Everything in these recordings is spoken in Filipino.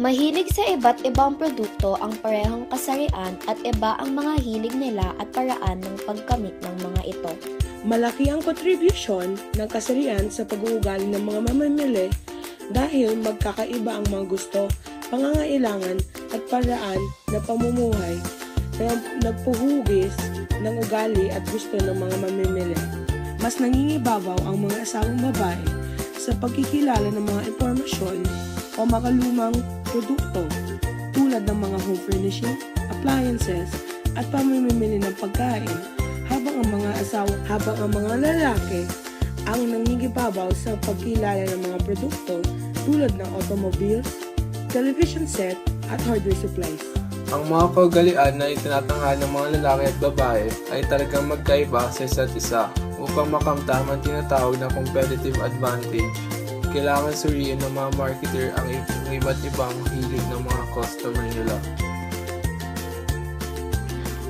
Mahilig sa iba't ibang produkto ang parehong kasarian at iba ang mga hilig nila at paraan ng pagkamit ng mga ito. Malaki ang kontribusyon ng kasarian sa pag-uugali ng mga mamimili dahil magkakaiba ang mga gusto, pangangailangan at paraan na pamumuhay na nagpuhugis ng ugali at gusto ng mga mamimili. Mas nangingibabaw ang mga asawang babae sa pagkikilala ng mga impormasyon o makalumang produkto tulad ng mga home furnishing, appliances at pamimili ng pagkain habang ang mga lalaki ang nangingibabaw sa pagkilala ng mga produkto tulad ng automobiles, television set at hardware supplies. Ang mga kaugalian na itinatanghal ng mga lalaki at babae ay talagang magkaiba sa isa't isa. Upang makamtam ang tinatawag na competitive advantage, kailangan suriin ng mga marketer ang iba't ibang hilig ng mga customer nila.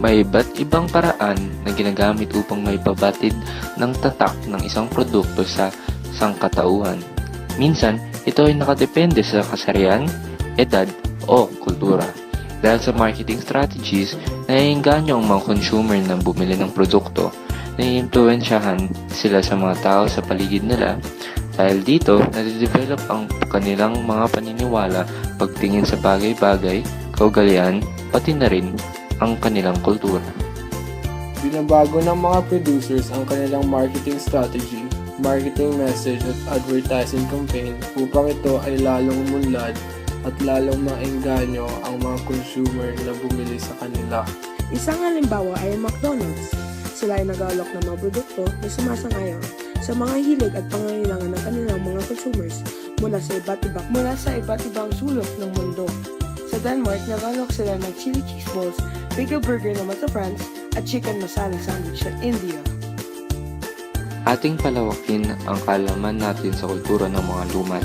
May iba't ibang paraan na ginagamit upang maipabatid ng tatak ng isang produkto sa sangkatauhan. Minsan, ito ay nakadepende sa kasarian, edad, o kultura. Dahil sa marketing strategies, naiengganyo ang mga consumer na bumili ng produkto, naiimpluwensyahan sila sa mga tao sa paligid nila. Dahil dito, nade-develop ang kanilang mga paniniwala pagtingin sa bagay-bagay, kaugalian, pati na rin ang kanilang kultura. Binabago ng mga producers ang kanilang marketing strategy, marketing message at advertising campaign upang ito ay lalong umunlad at lalong maengganyo ang mga consumer na bumili sa kanila. Isang halimbawa ay McDonald's. Sila ay nag-aalok ng mga produkto na sumasang-ayon sa mga hilig at pangangailangan ng kanilang mga consumers mula sa iba't ibang sulok ng mundo. Sa Denmark, nag-aalok sila ng chili cheese balls, bagel burger naman sa France, at chicken masala sandwich sa India. Ating palawakin ang kaalaman natin sa kultura ng mga lumad.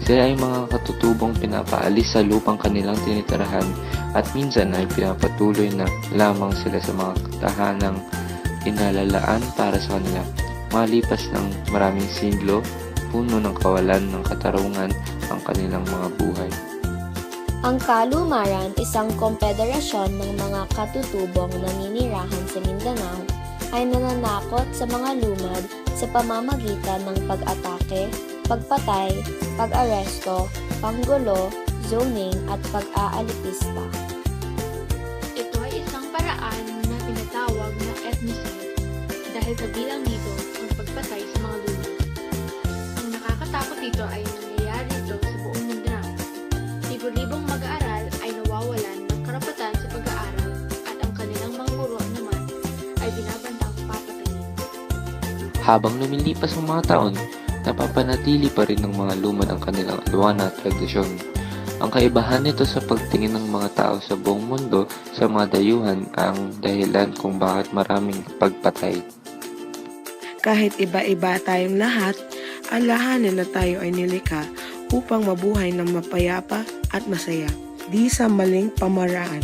Sila ay mga katutubong pinapaalis sa lupang kanilang tinitirahan at minsan ay pinapatuloy na lamang sila sa mga tahanang inalalaan para sa kanila. Malipas ng maraming siglo, puno ng kawalan ng katarungan ang kanilang mga buhay. Ang Kalumaran, isang kompederasyon ng mga katutubong naninirahan sa Mindanao, ay nananakot sa mga lumad sa pamamagitan ng pag-atake, pagpatay, pag-aresto, panggulo, zoning at pag-aalipista. Ito ay isang paraan na tinatawag na ethnocide dahil kabilang dito ang pagpatay sa mga lumad. Ang nakakatakot dito ay nangyayari ito sa buong Mindanao. Libo-libong mag-aaral ay nawawalan ng karapatan sa pag-aaral at ang kanilang mga guro naman ay binabantang papatayin. Habang lumilipas ang mga taon, napapanatili pa rin ng mga lumad ang kanilang alwana at tradisyon. Ang kaibahan nito sa pagtingin ng mga tao sa buong mundo sa mga dayuhan ang dahilan kung bakit maraming pagpatay. Kahit iba-iba tayong lahat, alalahanin na tayo ay nilikha upang mabuhay ng mapayapa at masaya, di sa maling pamaraan.